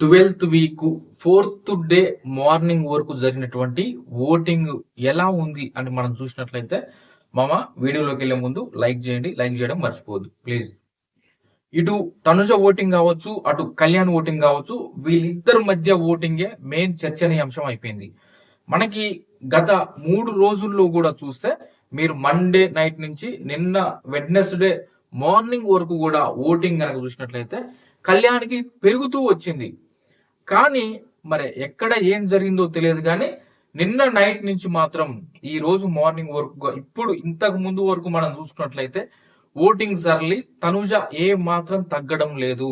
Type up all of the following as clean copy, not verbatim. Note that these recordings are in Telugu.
12th week 4th day morning వరకు జరిగినటువంటి ఓటింగ్ ఎలా ఉంది అని మనం చూసినట్లయితే మామ వీడియోలోకి వెళ్లే ముందు లైక్ చేయండి, లైక్ చేయడం మర్చిపోవద్దు ప్లీజ్. ఇటు తనుజ ఓటింగ్ కావచ్చు, అటు కళ్యాణ్ ఓటింగ్ కావచ్చు, వీళ్ళిద్దరి మధ్య ఓటింగే మెయిన్ చర్చనీయాంశం అయిపోయింది. మనకి గత 3 రోజుల్లో కూడా చూస్తే మీరు మండే నైట్ నుంచి నిన్న వెడ్నెస్డే మార్నింగ్ వరకు కూడా ఓటింగ్ కనుక చూసినట్లయితే కళ్యాణ్కి పెరుగుతూ వచ్చింది. కానీ మరి ఎక్కడ ఏం జరిగిందో తెలియదు, కానీ నిన్న నైట్ నుంచి మాత్రం ఈ రోజు మార్నింగ్ వరకు, ఇప్పుడు ఇంతకు ముందు వరకు మనం చూసుకున్నట్లయితే ఓటింగ్ సరళి తనుజ ఏ మాత్రం తగ్గడం లేదు.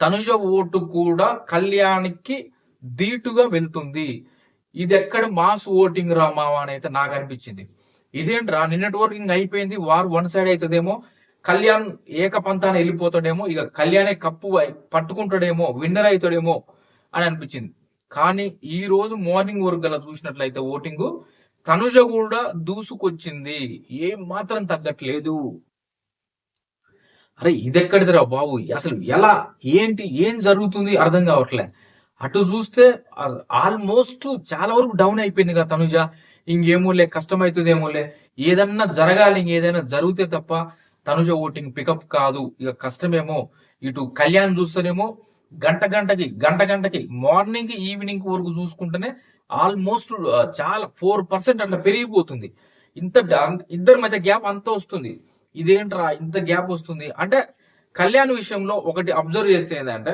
తనుజ ఓటు కూడా కళ్యాణ్కి ధీటుగా వెళ్తుంది. ఇది ఎక్కడ మాస్ ఓటింగ్ రామావా అని అయితే నాకు అనిపించింది. ఇదేంట్రా నిన్నటి వరకు ఇంక అయిపోయింది, వారు వన్ సైడ్ అవుతుందేమో, కళ్యాణ్ ఏకపంతాన వెళ్ళిపోతాడేమో, ఇక కళ్యాణే కప్పు పట్టుకుంటాడేమో, విన్నర్ అవుతాడేమో అని అనిపించింది. కానీ ఈ రోజు మార్నింగ్ వరకు గల చూసినట్లయితే ఓటింగ్ తనుజ కూడా దూసుకొచ్చింది, ఏం మాత్రం తగ్గట్లేదు. అరే ఇదెక్కడిదిరా బాబు, అసలు ఎలా ఏంటి ఏం జరుగుతుంది అర్థం కావట్లే. అటు చూస్తే ఆల్మోస్ట్ చాలా వరకు డౌన్ అయిపోయింది కదా తనుజ. ఇంకేమోలే కష్టమవుతుందేమోలే, ఏదన్నా జరగాలి, ఇంకేదైనా జరిగితే తప్ప తనుజ ఓటింగ్ పికప్ కాదు, ఇక కష్టమేమో. ఇటు కళ్యాణ్ చూస్తేనేమో గంటకి మార్నింగ్ కి ఈవినింగ్ వరకు చూసుకుంటేనే ఆల్మోస్ట్ చాలా 4% అట్లా పెరిగిపోతుంది. ఇద్దరి మధ్య గ్యాప్ అంత వస్తుంది. ఇదేంట్రా ఇంత గ్యాప్ వస్తుంది అంటే, కళ్యాణ్ విషయంలో ఒకటి అబ్జర్వ్ చేస్తే ఏంటంటే,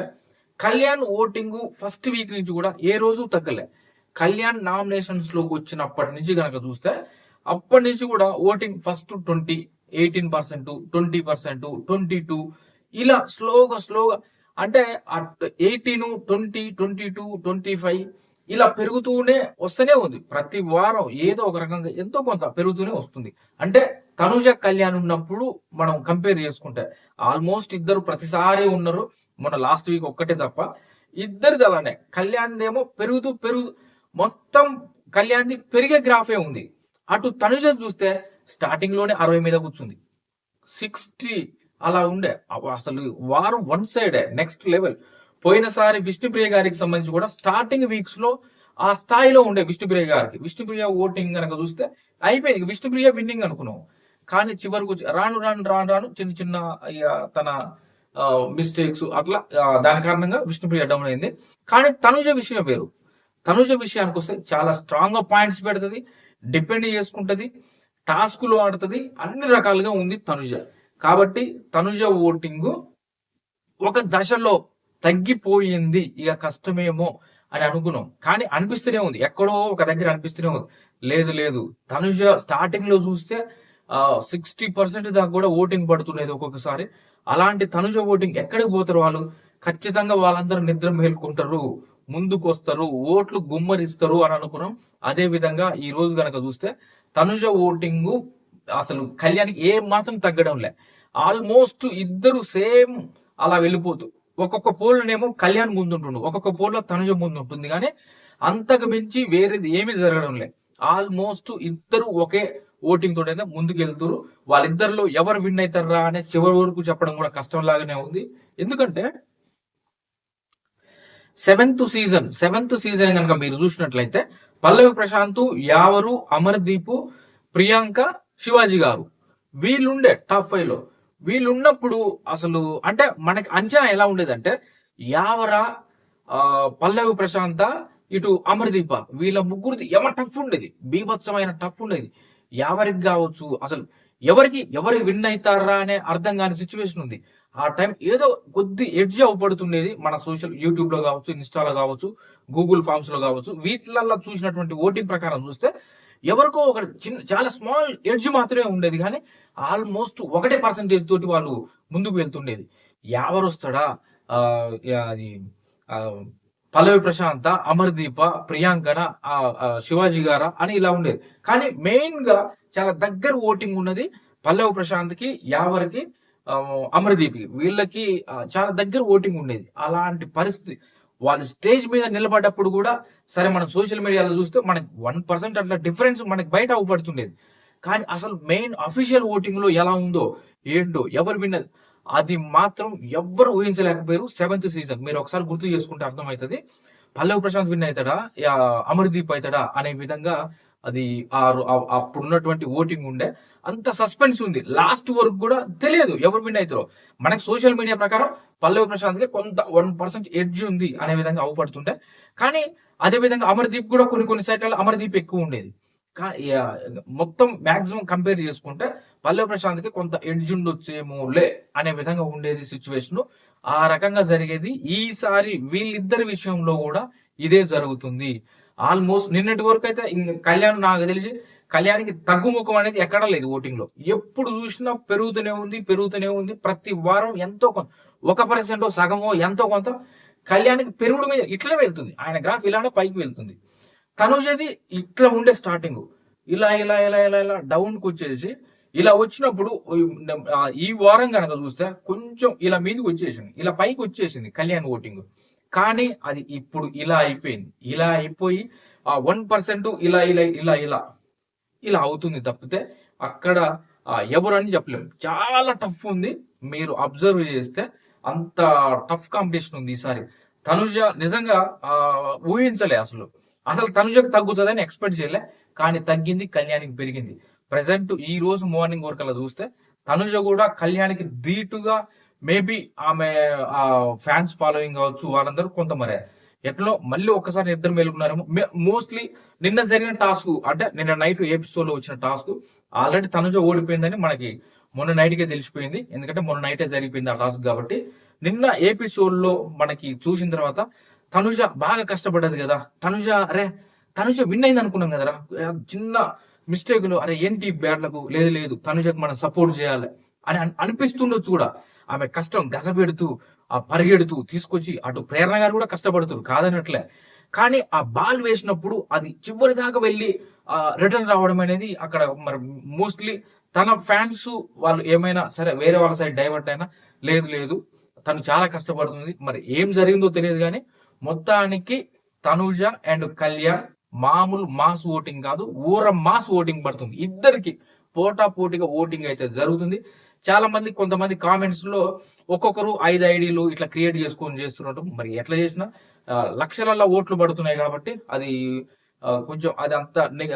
కళ్యాణ్ ఓటింగ్ ఫస్ట్ వీక్ నుంచి కూడా ఏ రోజు తగ్గలే. కళ్యాణ్ నామినేషన్స్ లోకి వచ్చినప్పటి నుంచి కనుక చూస్తే అప్పటి నుంచి కూడా ఓటింగ్ ఫస్ట్ 20, 18%, 20%, 22 ఇలా స్లోగా అంటే 18, 20, 22, 25 ఇలా పెరుగుతూనే వస్తూనే ఉంది. ప్రతి వారం ఏదో ఒక రకంగా ఎంతో కొంత పెరుగుతూనే వస్తుంది. అంటే తనుజ కళ్యాణ్ ఉన్నప్పుడు మనం కంపేర్ చేసుకుంటే ఆల్మోస్ట్ ఇద్దరు ప్రతిసారి ఉన్నారు. మన లాస్ట్ వీక్ ఒక్కటే తప్ప ఇద్దరిది అలానే. కళ్యాణ్ ఏమో పెరుగుతూ మొత్తం కళ్యాణ్ పెరిగే గ్రాఫే ఉంది. అటు తనుజ చూస్తే స్టార్టింగ్ లోనే 60 మీద కూర్చుంది, 60 అలా ఉండే. అసలు వారం వన్ సైడ్ నెక్స్ట్ లెవెల్. పోయినసారి విష్ణుప్రియ గారికి సంబంధించి కూడా స్టార్టింగ్ వీక్స్ లో ఆ స్థాయిలో ఉండే విష్ణుప్రియ గారికి. విష్ణుప్రియ ఓటింగ్ కనుక చూస్తే అయిపోయింది, విష్ణుప్రియ విన్నింగ్ అనుకున్నాం. కానీ చివరికి రాను చిన్న తన మిస్టేక్స్ అట్లా దాని కారణంగా విష్ణుప్రియ డౌన్ అయింది. కానీ తనుజ విషయం వేరు. తనుజ విషయానికి వస్తే చాలా స్ట్రాంగ్ గా పాయింట్స్ పెడుతుంది, డిపెండ్ చేసుకుంటది, టాస్క్ లో ఆడుతుంది, అన్ని రకాలుగా ఉంది తనుజ. కాబట్టి తనుజ ఓటింగ్ ఒక దశలో తగ్గిపోయింది, ఇక కష్టమేమో అని అనుకున్నాం. కానీ అనిపిస్తూనే ఉంది, ఎక్కడో ఒక దగ్గర అనిపిస్తూనే ఉంది. లేదు తనుజ స్టార్టింగ్ లో చూస్తే 60% దాకా కూడా ఓటింగ్ పడుతున్నది ఒక్కొక్కసారి. అలాంటి తనుజ ఓటింగ్ ఎక్కడికి పోతారు వాళ్ళు? ఖచ్చితంగా వాళ్ళందరూ నిద్ర మేల్కుంటారు, ముందుకు వస్తారు, ఓట్లు గుమ్మరిస్తారు అని అనుకున్నాం. అదే విధంగా ఈ రోజు గనక చూస్తే తనుజ ఓటింగ్ అసలు కళ్యాణ్కి ఏం మాత్రం తగ్గడం లే. ఆల్మోస్ట్ ఇద్దరు సేమ్ అలా వెళ్ళిపోతూ, ఒక్కొక్క పోల్లోనేమో కళ్యాణ్ ముందుంటుండు, ఒక్కొక్క పోల్లో తనుజ ముందు ఉంటుంది, కానీ అంతకు మించి వేరేది ఏమీ జరగడం లే. ఆల్మోస్ట్ ఇద్దరు ఒకే ఓటింగ్ తోటైతే ముందుకు వెళ్తారు. వాళ్ళిద్దరిలో ఎవరు విన్ అవుతారా అనే చివరి వరకు చెప్పడం కూడా కష్టం లాగానే ఉంది. ఎందుకంటే సెవెంత్ సీజన్ కనుక మీరు చూసినట్లయితే పల్లవి ప్రశాంత్, యావరు, అమర్దీప్, ప్రియాంక, శివాజీ గారు వీళ్ళుండే టాప్ 5 లో. వీళ్ళున్నప్పుడు అసలు అంటే మనకి అంచనా ఎలా ఉండేదంటే, యావర, పల్లవి ప్రశాంత, ఇటు అమర్దీప, వీళ్ళ ముగ్గురిది ఏమో టఫ్ ఉండేది, బీభత్సమైన టఫ్ ఉండేది. యావరికి కావచ్చు, అసలు ఎవరికి విన్ అవుతారా అనే అర్థం కాని సిచ్యువేషన్ ఉంది. ఆ టైం ఏదో కొద్ది ఎడ్జ్ అవపడుతుండేది. మన సోషల్ యూట్యూబ్ లో కావచ్చు, ఇన్స్టాలో కావచ్చు, గూగుల్ ఫార్మ్స్ లో కావచ్చు, వీటిలలో చూసినటువంటి ఓటింగ్ ప్రకారం చూస్తే ఎవరికో ఒక చాలా స్మాల్ ఎడ్జ్ మాత్రమే ఉండేది. కానీ ఆల్మోస్ట్ 1% తోటి వాళ్ళు ముందుకు వెళ్తుండేది. ఎవరు వస్తాడా, అది పల్లవి ప్రశాంత, అమర్దీప, ప్రియాంకన, శివాజీ గారా అని ఇలా ఉండేది. కానీ మెయిన్ గా చాలా దగ్గర ఓటింగ్ ఉన్నది పల్లవి ప్రశాంత్ కి, యావర్కి, అమర్దీప్ కి. వీళ్ళకి చాలా దగ్గర ఓటింగ్ ఉండేది. అలాంటి పరిస్థితి వాళ్ళు స్టేజ్ మీద నిలబడ్డప్పుడు కూడా సరే, మనం సోషల్ మీడియాలో చూస్తే మనకి 1% అట్లా డిఫరెన్స్ మనకి బయట అవపడుతుండేది. కానీ అసలు మెయిన్ అఫీషియల్ ఓటింగ్ లో ఎలా ఉందో ఏంటో, ఎవరు విన్నది అది మాత్రం ఎవ్వరు ఊహించలేకపోయారు. 7th సీజన్ మీరు ఒకసారి గుర్తు చేసుకుంటే అర్థమవుతది. పల్లవి ప్రశాంత్ విన్ అవుతాడా, అమర్దీప్ అవుతాడా అనే విధంగా అది అప్పుడున్నటువంటి ఓటింగ్ ఉండే. అంత సస్పెన్స్ ఉంది. లాస్ట్ వరకు కూడా తెలియదు ఎవరు విన్ అవుతారో. మనకి సోషల్ మీడియా ప్రకారం పల్లవి ప్రశాంత్ కి కొంత 1% ఎడ్జ్ ఉంది అనే విధంగా అవుపడుతుండే. కానీ అదే విధంగా అమర్దీప్ కూడా కొన్ని సైట్లలో అమర్దీప్ ఎక్కువ ఉండేది. మొత్తం మాక్సిమం కంపేర్ చేసుకుంటే పల్లవి ప్రశాంత్ కి కొంత ఎడ్జ్ ఉండొచ్చేమోలే అనే విధంగా ఉండేది సిచ్యువేషన్. ఆ రకంగా జరిగేది. ఈసారి వీళ్ళిద్దరి విషయంలో కూడా ఇదే జరుగుతుంది. ఆల్మోస్ట్ నిన్నటి వరకు అయితే కళ్యాణ్ నాకు తెలిసి కళ్యాణ్కి తగ్గుముఖం అనేది ఎక్కడా లేదు ఓటింగ్ లో. ఎప్పుడు చూసినా పెరుగుతూనే ఉంది. ప్రతి వారం ఎంతో కొంత 1% సగమో ఎంతో కొంత కళ్యాణ్కి పెరుగుడు మీద ఇట్లా వెళ్తుంది. ఆయన గ్రాఫ్ ఇలానే పైకి వెళ్తుంది. తనుజది ఇట్లా ఉండే స్టార్టింగ్ ఇలా ఇలా ఇలా ఇలా ఇలా డౌన్ కి వచ్చేసి ఇలా వచ్చినప్పుడు ఈ వారం కనుక చూస్తే కొంచెం ఇలా మీదకి వచ్చేసింది, ఇలా పైకి వచ్చేసింది కళ్యాణ్ ఓటింగ్. కానీ అది ఇప్పుడు ఇలా అయిపోయింది. ఇలా అయిపోయి ఆ 1% ఇలా ఇలా ఇలా ఇలా ఇలా అవుతుంది తప్పితే అక్కడ ఎవరు అని చెప్పలేము. చాలా టఫ్ ఉంది. మీరు అబ్జర్వ్ చేస్తే అంత టఫ్ కాంపిటీషన్ ఉంది ఈసారి. తనుజ నిజంగా ఊహించలే అసలు తనుజకు తగ్గుతుందని ఎక్స్పెక్ట్ చేయలే. కానీ తగ్గింది, కళ్యాణికి పెరిగింది. ప్రెసెంట్ ఈ రోజు మార్నింగ్ వరకు అలా చూస్తే తనుజ కూడా కళ్యాణికి ధీటుగా మేబీ ఆమె ఫ్యాన్స్ ఫాలోయింగ్ కావచ్చు వాళ్ళందరూ కొంత మరే ఎట్లా మళ్ళీ ఒక్కసారి ఇద్దరు మేలుకున్నారేమో. మోస్ట్లీ నిన్న జరిగిన టాస్క్ అంటే నిన్న నైట్ ఎపిసోడ్ లో వచ్చిన టాస్క్ ఆల్రెడీ తనుజ ఓడిపోయిందని మనకి మొన్న నైట్కే తెలిసిపోయింది. ఎందుకంటే మొన్న నైటే జరిగిపోయింది ఆ టాస్క్ కాబట్టి. నిన్న ఎపిసోడ్ లో మనకి చూసిన తర్వాత తనుజ బాగా కష్టపడ్డది కదా. తనుజ విన్ అయింది అనుకున్నాం కదరా. చిన్న మిస్టేక్ లో అరే ఏంటి బ్యాడ్లకు లేదు తనుజకు మనం సపోర్ట్ చేయాలి అని అనిపిస్తుండొచ్చు కూడా. ఆమె కష్టం గసపెడుతూ పరిగెడుతూ తీసుకొచ్చి అటు ప్రేరణ గారు కూడా కష్టపడుతున్నారు కాదనట్లే. కానీ ఆ బాల్ వేసినప్పుడు అది చివరి దాకా వెళ్ళి రిటర్న్ రావడం అనేది అక్కడ మరి మోస్ట్లీ తన ఫ్యాన్స్ వాళ్ళు ఏమైనా సరే వేరే వాళ్ళ సైడ్ డైవర్ట్ అయినా లేదు తను చాలా కష్టపడుతుంది. మరి ఏం జరిగిందో తెలియదు కానీ మొత్తానికి తనుజ అండ్ కళ్యాణ్ మామూలు మాస్ ఓటింగ్ కాదు, మాస్ ఓటింగ్ పడుతుంది. ఇద్దరికి పోటాపోటీగా ఓటింగ్ అయితే జరుగుతుంది. చాలా మంది కొంతమంది కామెంట్స్ లో ఒక్కొక్కరు 5 ఐడీలు ఇట్లా క్రియేట్ చేసుకొని చేస్తున్నట్టు. మరి ఎట్లా చేసినా లక్షలలో ఓట్లు పడుతున్నాయి కాబట్టి అది కొంచెం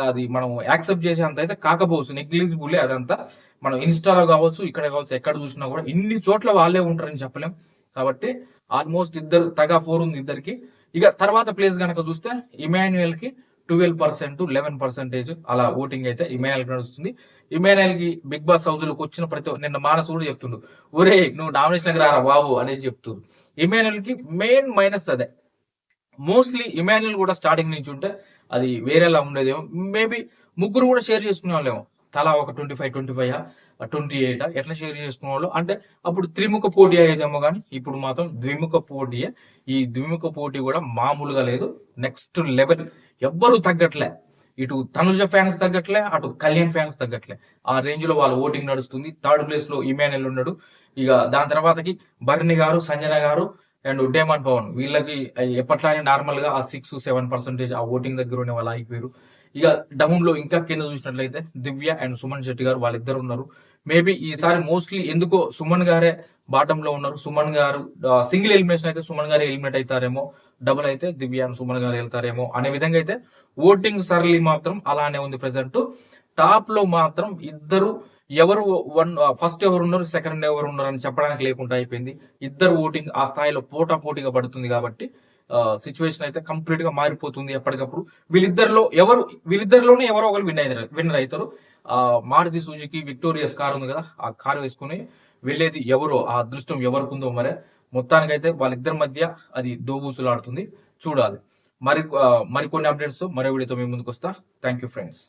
అది మనం యాక్సెప్ట్ చేసే అంత అయితే కాకపోవచ్చు. నెగ్లిజిబుల్ అదంతా. మనం ఇన్స్టాలో కావచ్చు ఇక్కడ కావచ్చు ఎక్కడ చూసినా కూడా ఇన్ని చోట్ల వాళ్ళే ఉంటారని చెప్పలేం. కాబట్టి ఆల్మోస్ట్ ఇద్దరు తగా 4 ఉంది ఇద్దరికి. ఇక తర్వాత ప్లేస్ కనుక చూస్తే ఇమాన్యుయల్ కి 12%, 11% అలా ఓటింగ్ అయితే ఇమాన్యుయల్ కి నడుస్తుంది. ఇమాన్యుయల్ కి బిగ్ బాస్ హౌస్ లోకి వచ్చిన నిన్న మానస్ కూడా చెప్తుండు, ఒరే నువ్వు నామినేషన్ రారా బాబు అనేసి చెప్తుండు. ఇమాన్యుయల్ కి మెయిన్ మైనస్ అదే. మోస్ట్లీ ఇమాన్యుయల్ కూడా స్టార్టింగ్ నుంచి ఉంటే అది వేరేలా ఉండేదేమో. మేబీ ముగ్గురు కూడా షేర్ చేసుకునే వాళ్ళేమో. తలా ఒక 25, 28 ఎట్లా షేర్ చేసుకునే వాళ్ళు అంటే అప్పుడు త్రిముఖ పోటీ అయ్యేదేమో. కానీ ఇప్పుడు మాత్రం ద్విముఖ పోటీయే. ఈ ద్విముఖ పోటీ కూడా మామూలుగా లేదు. Next level. ఎవ్వరు తగ్గట్లే. ఇటు తనుజ ఫ్యాన్స్ తగ్గట్లే, అటు కళ్యాణ్ ఫ్యాన్స్ తగ్గట్లే. ఆ రేంజ్ లో వాళ్ళ ఓటింగ్ నడుస్తుంది. 3rd ప్లేస్ లో ఇమాన్యుయల్ ఉన్నాడు. ఇక దాని తర్వాతకి భరణి గారు, సంజన గారు అండ్ డేమన్ పవన్ వీళ్ళకి ఎప్పట్లానే నార్మల్ గా ఆ 6-7% ఆ ఓటింగ్ దగ్గర వాళ్ళు ఆగిపోయారు. ఇక డౌన్ లో ఇంకా కింద చూసినట్లయితే దివ్య అండ్ సుమన్ శెట్టి గారు వాళ్ళిద్దరు ఉన్నారు. మేబీ ఈసారి మోస్ట్లీ ఎందుకో సుమన్ గారే బాటమ్ లో ఉన్నారు. సుమన్ గారు సింగిల్ ఎలిమినేషన్ అయితే సుమన్ గారు ఎలిమినేట్ అవుతారేమో, డబుల్ అయితే దివ్య అండ్ సుమన్ గారు వెళ్తారేమో అనే విధంగా అయితే ఓటింగ్ సరళి మాత్రం అలానే ఉంది. ప్రెసెంట్ టాప్ లో మాత్రం ఇద్దరు ఎవరు ఫస్ట్ ఎవరు ఉన్నారు, సెకండ్ ఎవరు ఉన్నారు అని చెప్పడానికి లేకుండా అయిపోయింది. ఇద్దరు ఓటింగ్ ఆ స్థాయిలో పోటాపోటీగా పడుతుంది కాబట్టి సిచ్యువేషన్ అయితే కంప్లీట్ గా మారిపోతుంది ఎప్పటికప్పుడు. వీళ్ళిద్దరిలోనే ఎవరో ఒకరు విన్నర్ అవుతారు. మారుతి సుజుకి విక్టోరియస్ కార్ ఉంది కదా, ఆ కార్ వేసుకుని వెళ్ళేది ఎవరో, ఆ అదృష్టం ఎవరికి ఉందో మరే. మొత్తానికైతే వాళ్ళిద్దరి మధ్య అది దోబూసులాడుతుంది. చూడాలి. మరికొన్ని అప్డేట్స్ మరో వీడియోతో మీ ముందుకు వస్తా. Thank you friends.